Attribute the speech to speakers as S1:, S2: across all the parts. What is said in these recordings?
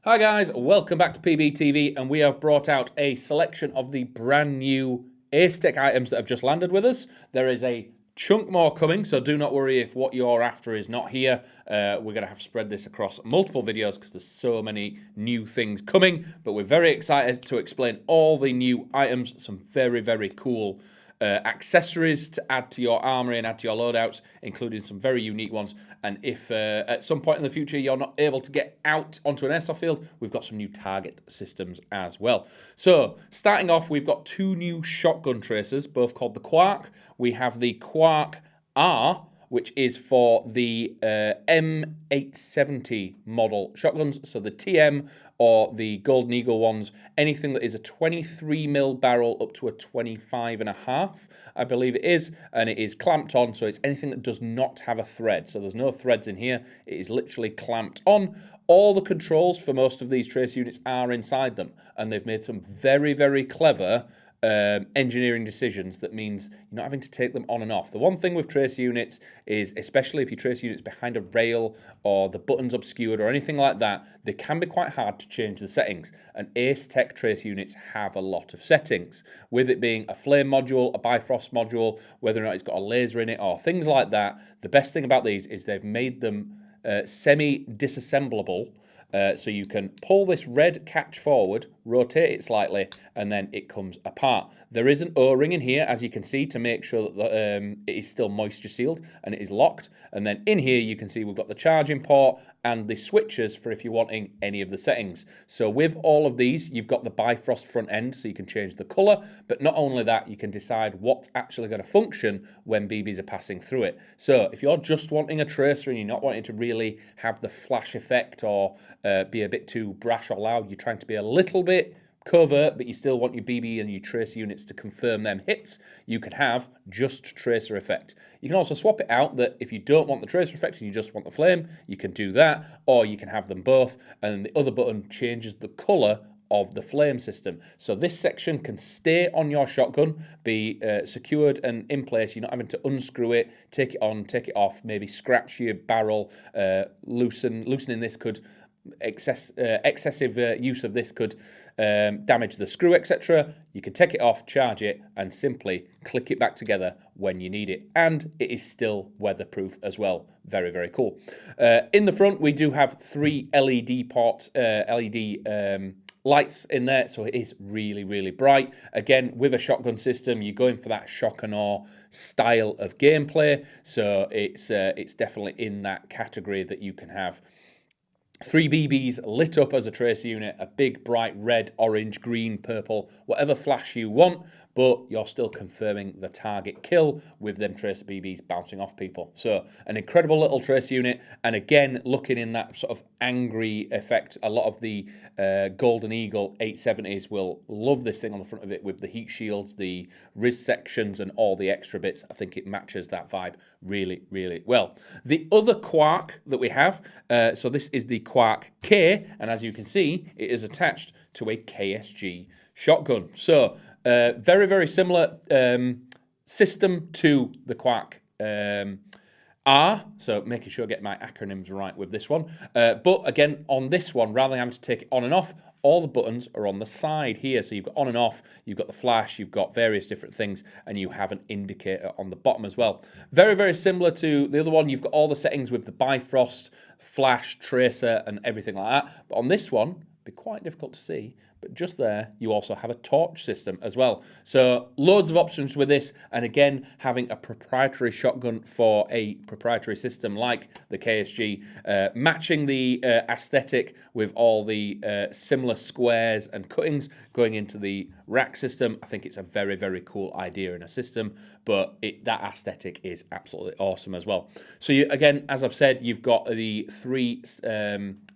S1: Hi guys, welcome back to PBTV, and we have brought out a selection of the brand new Acetech items that have just landed with us. There is a chunk more coming, so do not worry if what you're after is not here. We're going to have to spread this across multiple videos because there's so many new things coming, but we're very excited to explain all the new items, some very, very cool accessories to add to your armory and add to your loadouts, including some very unique ones. And if at some point in the future you're not able to get out onto an airsoft field, we've got some new target systems as well. So starting off, we've got two new shotgun tracers, both called the Quark. We have the Quark R, which is for the M870 model shotguns, so the TM or the Golden Eagle ones, anything that is a 23mm barrel up to a 25.5, I believe it is, and it is clamped on, so it's anything that does not have a thread. So there's no threads in here, it is literally clamped on. All the controls for most of these trace units are inside them, and they've made some very, very clever engineering decisions that means you're not having to take them on and off. The one thing with trace units is, especially if you trace units behind a rail or the button's obscured or anything like that, they can be quite hard to change the settings. And Acetech trace units have a lot of settings, with it being a flame module, a bifrost module, whether or not it's got a laser in it or things like that. The best thing about these is they've made them semi-disassemblable. So you can pull this red catch forward, rotate it slightly, and then it comes apart. There is an O-ring in here, as you can see, to make sure that it is still moisture sealed and it is locked. And then in here you can see we've got the charging port and the switches for if you're wanting any of the settings. So with all of these, you've got the bifrost front end, so you can change the colour. But not only that, you can decide what's actually going to function when BBs are passing through it. So if you're just wanting a tracer and you're not wanting to really have the flash effect or be a bit too brash or loud, you're trying to be a little bit covert, but you still want your BB and your tracer units to confirm them hits, you can have just tracer effect. You can also swap it out that if you don't want the tracer effect and you just want the flame, you can do that, or you can have them both, and the other button changes the colour of the flame system. So this section can stay on your shotgun, be secured and in place. You're not having to unscrew it, take it on, take it off, maybe scratch your barrel, loosening this could excessive use of this could damage the screw, etc. You can take it off, charge it, and simply click it back together when you need it. And it is still weatherproof as well. Very, very cool. In the front, we do have three LED lights in there, so it is really, really bright. Again, with a shotgun system, you're going for that shock and awe style of gameplay, so it's definitely in that category that you can have 3 BBs lit up as a tracer unit, a big bright red, orange, green, purple, whatever flash you want, but you're still confirming the target kill with them tracer BBs bouncing off people. So an incredible little tracer unit, and again, looking in that sort of angry effect. A lot of the Golden Eagle 870s will love this thing on the front of it with the heat shields, the Riz sections, and all the extra bits. I think it matches that vibe really, really well. The other Quark that we have, so this is the Quark K, and as you can see, it is attached to a KSG shotgun. So very, very similar system to the Quark R, so making sure I get my acronyms right with this one. But again, on this one, rather than having to take it on and off, all the buttons are on the side here. So you've got on and off, you've got the flash, you've got various different things, and you have an indicator on the bottom as well. Very, very similar to the other one. You've got all the settings with the bifrost, flash, tracer, and everything like that. But on this one, it'd be quite difficult to see, but just there, you also have a torch system as well. So loads of options with this, and again, having a proprietary shotgun for a proprietary system like the KSG, matching the aesthetic with all the similar squares and cuttings going into the rack system. I think it's a very, very cool idea in a system, but that aesthetic is absolutely awesome as well. So you, again, as I've said, you've got the three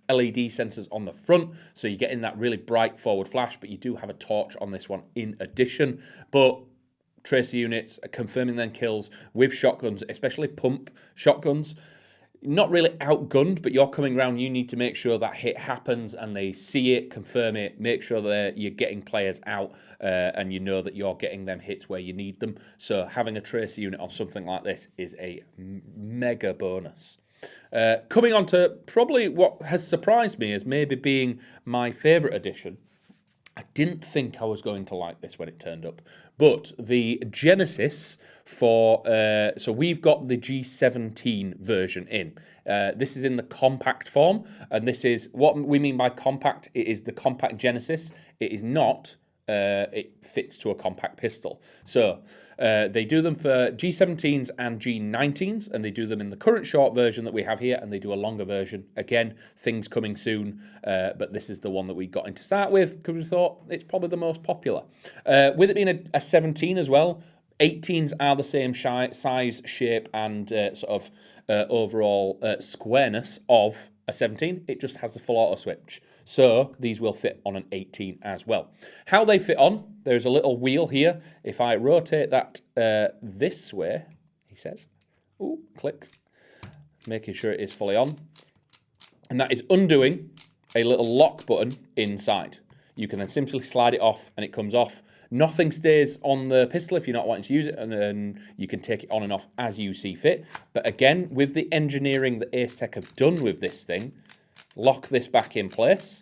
S1: LED sensors on the front, so you're getting that really bright forward flash, but you do have a torch on this one in addition. But tracer units are confirming then kills with shotguns, especially pump shotguns. Not really outgunned, but you're coming around, you need to make sure that hit happens and they see it, confirm it, make sure that you're getting players out and you know that you're getting them hits where you need them. So having a tracer unit on something like this is a mega bonus. Coming on to probably what has surprised me as maybe being my favourite edition. I didn't think I was going to like this when it turned up, but the Genesis for, so we've got the G17 version in. This is in the compact form, and this is what we mean by compact. It is the compact Genesis. It is not, it fits to a compact pistol. So they do them for G17s and G19s, and they do them in the current short version that we have here, and they do a longer version. Again, things coming soon, but this is the one that we got in to start with because we thought it's probably the most popular. With it being a 17 as well, 18s are the same size, shape, and sort of overall squareness of a 17. It just has the full auto switch. So these will fit on an 18 as well. How they fit on, there's a little wheel here. If I rotate that this way, he says, ooh, clicks, making sure it is fully on. And that is undoing a little lock button inside. You can then simply slide it off and it comes off. Nothing stays on the pistol if you're not wanting to use it, and then you can take it on and off as you see fit. But again, with the engineering that Acetech have done with this thing, lock this back in place.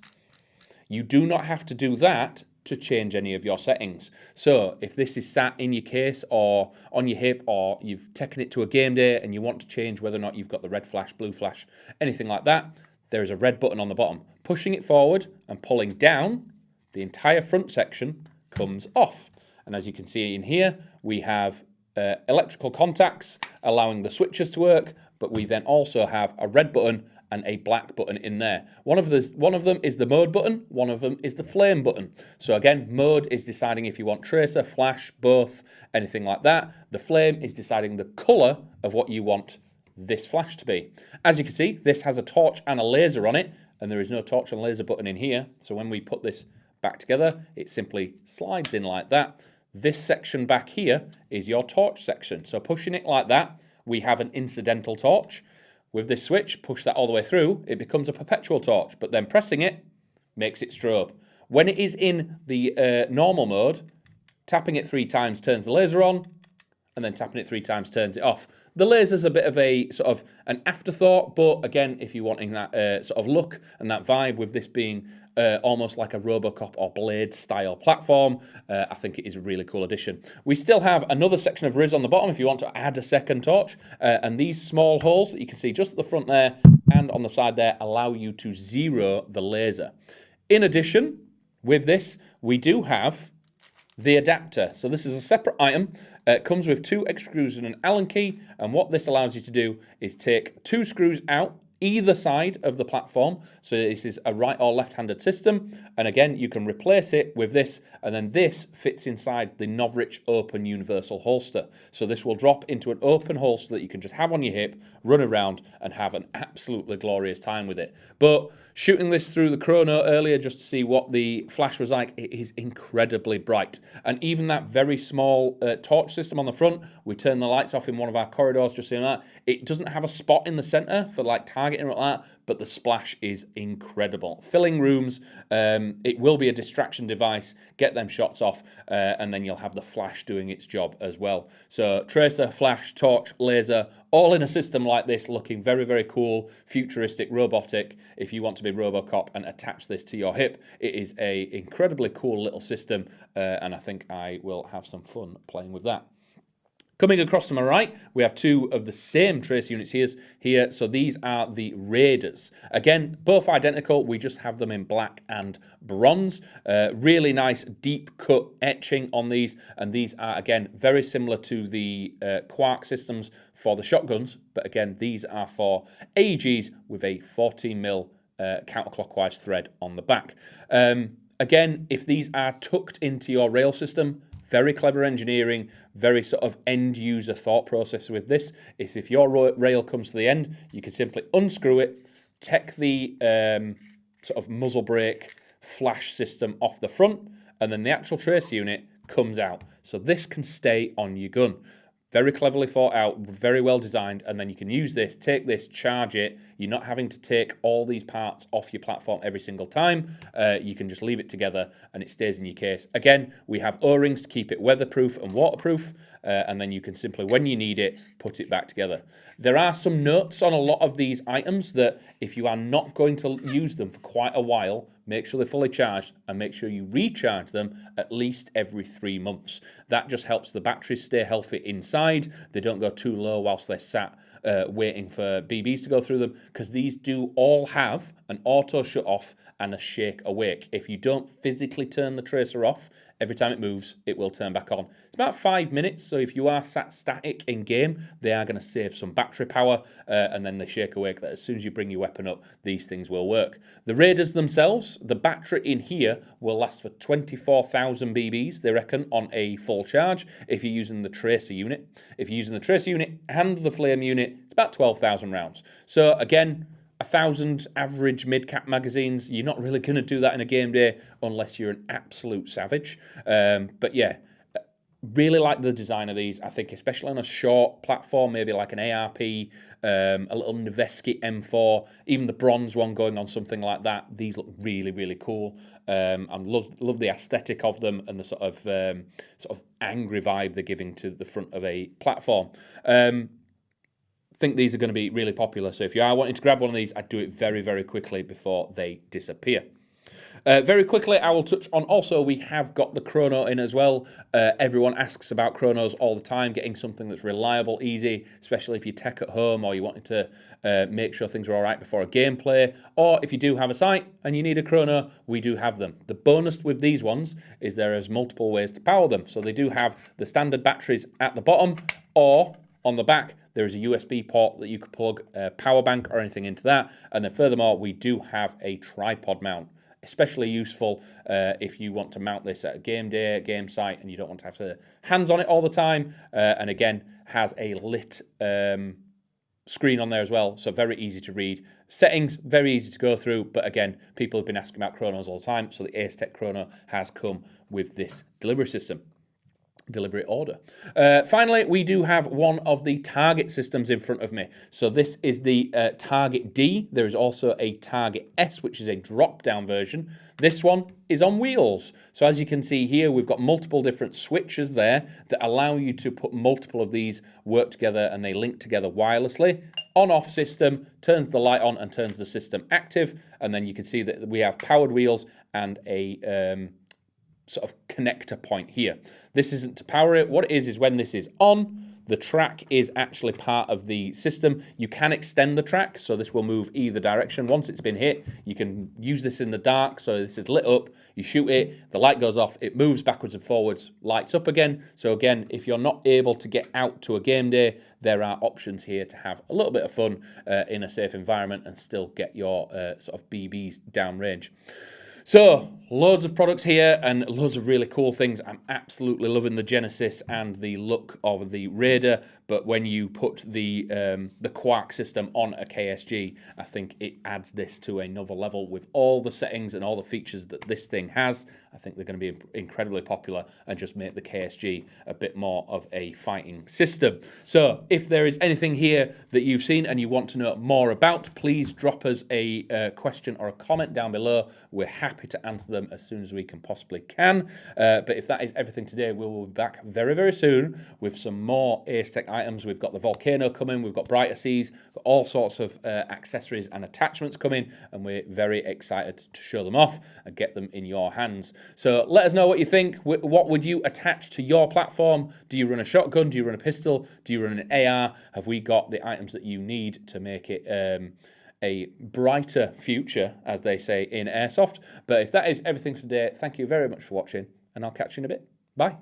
S1: You do not have to do that to change any of your settings. So if this is sat in your case or on your hip, or you've taken it to a game day and you want to change whether or not you've got the red flash, blue flash, anything like that, there is a red button on the bottom. Pushing it forward and pulling down, the entire front section comes off. And as you can see in here, we have electrical contacts allowing the switches to work, but we then also have a red button and a black button in there. One of them is the mode button, one of them is the flame button. So again, mode is deciding if you want tracer, flash, both, anything like that. The flame is deciding the color of what you want this flash to be. As you can see, this has a torch and a laser on it, and there is no torch and laser button in here. So when we put this back together, it simply slides in like that. This section back here is your torch section. So pushing it like that, we have an incidental torch. With this switch, push that all the way through, it becomes a perpetual torch, but then pressing it makes it strobe. When it is in the normal mode, tapping it 3 times turns the laser on, and then tapping it 3 times turns it off. The laser's a bit of a sort of an afterthought, but again, if you're wanting that sort of look and that vibe with this being almost like a Robocop or Blade style platform, I think it is a really cool addition. We still have another section of Riz on the bottom if you want to add a second torch, and these small holes that you can see just at the front there and on the side there allow you to zero the laser. In addition, with this, we do have the adapter. So this is a separate item. It comes with 2 extra screws and an Allen key, and what this allows you to do is take 2 screws out either side of the platform. So this is a right or left-handed system, and again you can replace it with this, and then this fits inside the Novrich open universal holster. So this will drop into an open holster that you can just have on your hip, run around and have an absolutely glorious time with it. But shooting this through the chrono earlier just to see what the flash was like, it is incredibly bright. And even that very small torch system on the front, we turn the lights off in one of our corridors just seeing that. It doesn't have a spot in the center for like targeting like that, but the splash is incredible. Filling rooms, it will be a distraction device, get them shots off, and then you'll have the flash doing its job as well. So tracer, flash, torch, laser, all in a system like this, looking very, very cool, futuristic, robotic. If you want to be Robocop and attach this to your hip, it is a incredibly cool little system, and I think I will have some fun playing with that. Coming across to my right, we have 2 of the same trace units here. So these are the Raiders. Again, both identical. We just have them in black and bronze. Really nice deep cut etching on these. And these are, again, very similar to the Quark systems for the shotguns. But again, these are for AEGs with a 14mm counterclockwise thread on the back. Again, if these are tucked into your rail system, very clever engineering, very sort of end-user thought process with this. Is if your rail comes to the end, you can simply unscrew it, take the sort of muzzle brake flash system off the front, and then the actual tracer unit comes out. So this can stay on your gun. Very cleverly thought out, very well designed, and then you can use this, take this, charge it. You're not having to take all these parts off your platform every single time. You can just leave it together and it stays in your case. Again, we have O-rings to keep it weatherproof and waterproof, and then you can simply, when you need it, put it back together. There are some notes on a lot of these items that if you are not going to use them for quite a while, make sure they're fully charged and make sure you recharge them at least every 3 months. That just helps the batteries stay healthy inside. They don't go too low whilst they're sat waiting for BBs to go through them, because these do all have an auto shut off and a shake awake. If you don't physically turn the tracer off, every time it moves, it will turn back on. It's about 5 minutes, so if you are sat static in game, they are going to save some battery power, and then they shake awake that as soon as you bring your weapon up, these things will work. The Raiders themselves, the battery in here will last for 24,000 BBs, they reckon, on a full charge if you're using the tracer unit. If you're using the tracer unit and the flame unit, it's about 12,000 rounds. So again, 1,000 average mid-cap magazines, you're not really going to do that in a game day unless you're an absolute savage. But yeah, really like the design of these. I think especially on a short platform, maybe like an ARP, a little Noveski M4, even the bronze one going on something like that. These look really, really cool. And love the aesthetic of them and the sort of angry vibe they're giving to the front of a platform. Think these are going to be really popular. So if you are wanting to grab one of these, I'd do it very, very quickly before they disappear. Very quickly, I will touch on also, we have got the chrono in as well. Everyone asks about chronos all the time, getting something that's reliable, easy, especially if you're tech at home or you wanted to make sure things are all right before a gameplay, or if you do have a sight and you need a chrono, we do have them. The bonus with these ones is there is multiple ways to power them. So they do have the standard batteries at the bottom, or on the back, there is a USB port that you could plug a power bank or anything into that. And then furthermore, we do have a tripod mount, especially useful if you want to mount this at a game day, a game site, and you don't want to have to hands on it all the time. And again, has a lit screen on there as well, so very easy to read. Settings, very easy to go through, but again, people have been asking about chronos all the time, so the Acetech chrono has come with this delivery system. Delivery order. Finally, we do have one of the target systems in front of me. So this is the Target D. There is also a Target S, which is a drop-down version. This one is on wheels. So as you can see here, we've got multiple different switches there that allow you to put multiple of these work together, and they link together wirelessly. On-off system, turns the light on and turns the system active. And then you can see that we have powered wheels and a sort of connector point here. This isn't to power it. What it is when this is on, the track is actually part of the system. You can extend the track, so this will move either direction. Once it's been hit, you can use this in the dark. So this is lit up, you shoot it, the light goes off, it moves backwards and forwards, lights up again. So again, if you're not able to get out to a game day, there are options here to have a little bit of fun in a safe environment and still get your sort of BBs downrange. So, loads of products here and loads of really cool things. I'm absolutely loving the Genesis and the look of the Raider, but when you put the Quark system on a KSG, I think it adds this to another level with all the settings and all the features that this thing has. I think they're going to be incredibly popular and just make the KSG a bit more of a fighting system. So, if there is anything here that you've seen and you want to know more about, please drop us a question or a comment down below. We're happy to answer them as soon as we can possibly can. But if that is everything today, we will be back very, very soon with some more Acetech items. We've got the Volcano coming, we've got Brighter Seas, got all sorts of accessories and attachments coming, and we're very excited to show them off and get them in your hands. So let us know what you think. What would you attach to your platform? Do you run a shotgun? Do you run a pistol? Do you run an AR? Have we got the items that you need to make it a brighter future, as they say in Airsoft? But if that is everything for today, thank you very much for watching, and I'll catch you in a bit. Bye.